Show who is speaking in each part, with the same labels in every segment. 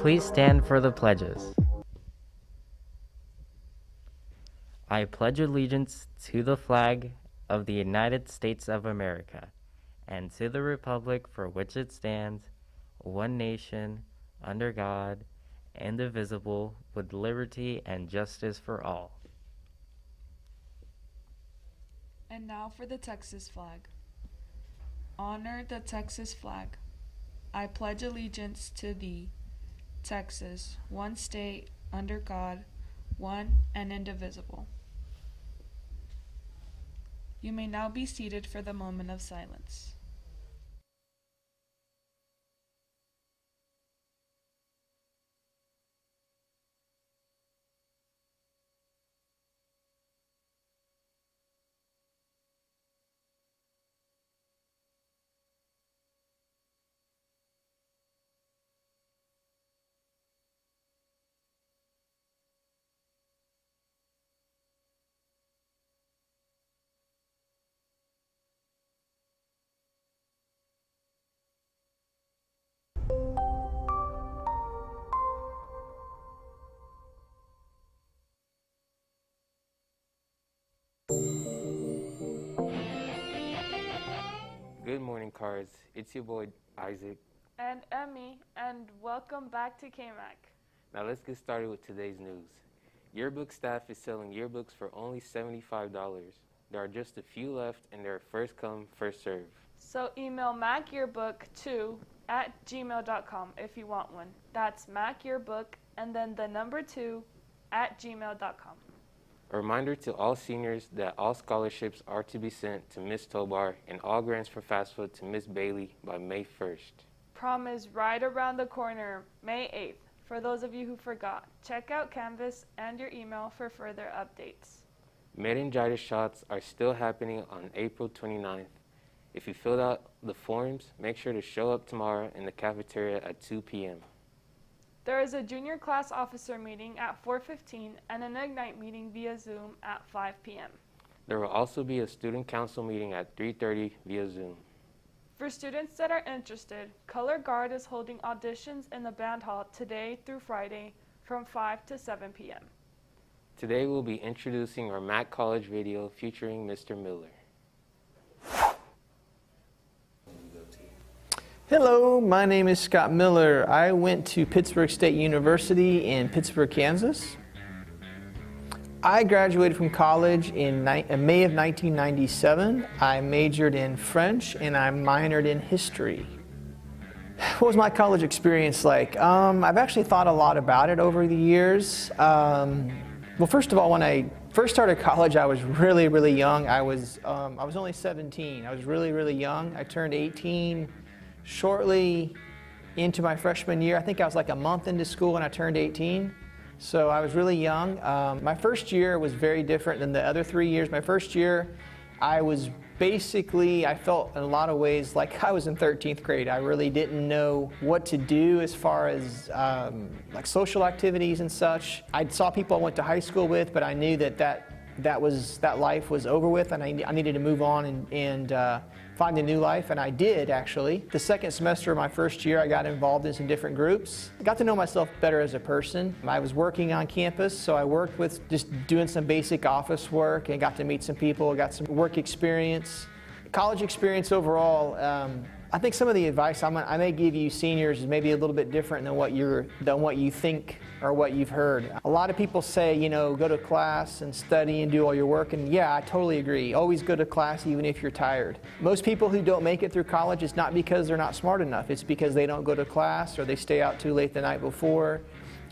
Speaker 1: Please stand for the pledges. I pledge allegiance to the flag of the United States of America and to the republic for which it stands, one nation, under God, indivisible, with liberty and justice for all.
Speaker 2: And now for the Texas flag. Honor the Texas flag. I pledge allegiance to thee, Texas, one state, under God, one and indivisible. You may now be seated for the moment of silence.
Speaker 3: Good morning, Cards. It's your boy, Isaac.
Speaker 2: And Emmy, and welcome back to KMAC.
Speaker 3: Now let's get started with today's news. Yearbook staff is selling yearbooks for only $75. There are just a few left, and they're first come, first serve.
Speaker 2: So email macyearbook2@gmail.com if you want one. That's macyearbook and then the number 2@gmail.com.
Speaker 3: A reminder to all seniors that all scholarships are to be sent to Miss Tobar and all grants for FAFSA to Miss Bailey by May 1st.
Speaker 2: Prom is right around the corner, May 8th. For those of you who forgot, check out Canvas and your email for further updates.
Speaker 3: Meningitis shots are still happening on April 29th. If you filled out the forms, make sure to show up tomorrow in the cafeteria at 2 p.m.
Speaker 2: There is a junior class officer meeting at 4:15 and an Ignite meeting via Zoom at 5 p.m.
Speaker 3: There will also be a student council meeting at 3:30 via Zoom.
Speaker 2: For students that are interested, Color Guard is holding auditions in the band hall today through Friday from 5 to 7 p.m.
Speaker 3: Today we'll be introducing our Mac College video featuring Mr. Miller.
Speaker 4: Hello, my name is Scott Miller. I went to Pittsburg State University in Pittsburg, Kansas. I graduated from college in May of 1997. I majored in French and I minored in history. What was my college experience like? I've actually thought a lot about it over the years. Well, first of all, when I first started college, I was really young. I was only 17. I was really young. I turned 18 shortly into my freshman year. I think I was like a month into school when I turned 18. So I was really young. My first year was very different than the other 3 years. My first year, I felt in a lot of ways like I was in 13th grade. I really didn't know what to do as far as like social activities and such. I saw people I went to high school with, but I knew that life was over with, and I needed to move on and find a new life, and I did actually. The second semester of my first year, I got involved in some different groups. I got to know myself better as a person. I was working on campus, so I worked with just doing some basic office work and got to meet some people, got some work experience. College experience overall, I think some of the advice I may give you seniors is maybe a little bit different than what you think or what you've heard. A lot of people say, go to class and study and do all your work, and yeah, I totally agree. Always go to class even if you're tired. Most people who don't make it through college, it's not because they're not smart enough. It's because they don't go to class, or they stay out too late the night before,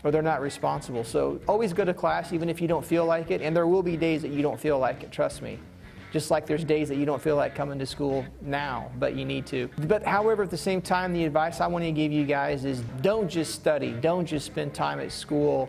Speaker 4: or they're not responsible. So always go to class even if you don't feel like it, and there will be days that you don't feel like it, trust me. Just like there's days that you don't feel like coming to school now, but you need to. But however, at the same time, the advice I want to give you guys is don't just study. Don't just spend time at school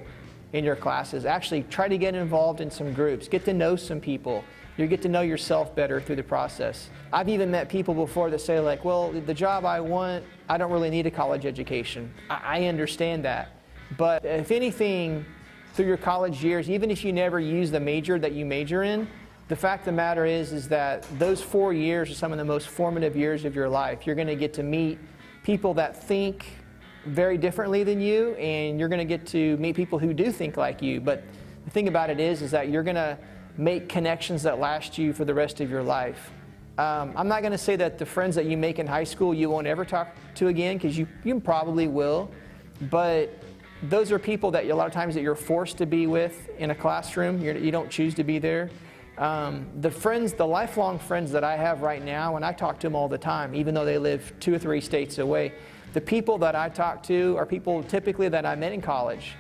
Speaker 4: in your classes. Actually, try to get involved in some groups. Get to know some people. You get to know yourself better through the process. I've even met people before that say like, well, the job I want, I don't really need a college education. I understand that. But if anything, through your college years, even if you never use the major that you major in, the fact of the matter is that those 4 years are some of the most formative years of your life. You're going to get to meet people that think very differently than you, and you're going to get to meet people who do think like you. But the thing about it is that you're going to make connections that last you for the rest of your life. I'm not going to say that the friends that you make in high school you won't ever talk to again, because you probably will, but those are people that a lot of times that you're forced to be with in a classroom. You don't choose to be there. The lifelong friends that I have right now, and I talk to them all the time, even though they live 2 or 3 states away, the people that I talk to are people typically that I met in college.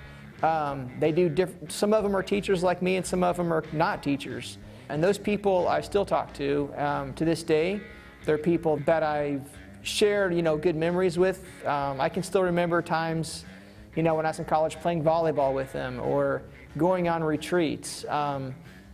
Speaker 4: They do some of them are teachers like me, and some of them are not teachers. And those people I still talk to this day. They're people that I've shared, good memories with. I can still remember times, when I was in college playing volleyball with them or going on retreats.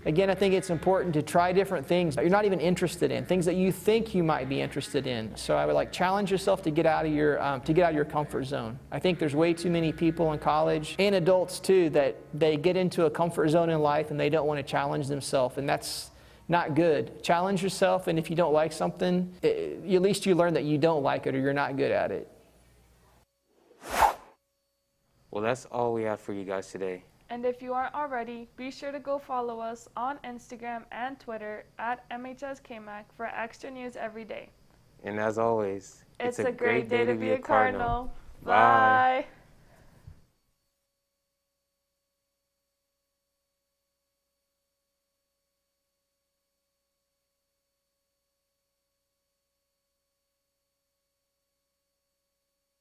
Speaker 4: Again, I think it's important to try different things that you're not even interested in, things that you think you might be interested in. So I would challenge yourself to get out of your comfort zone. I think there's way too many people in college, and adults too, that they get into a comfort zone in life and they don't want to challenge themselves, and that's not good. Challenge yourself, and if you don't like something, at least you learn that you don't like it or you're not good at it.
Speaker 3: Well, that's all we have for you guys today.
Speaker 2: And if you aren't already, be sure to go follow us on Instagram and Twitter at MHSKMAC for extra news every day.
Speaker 3: And as always,
Speaker 2: It's a great day to be a Cardinal.
Speaker 3: Bye.
Speaker 2: Bye.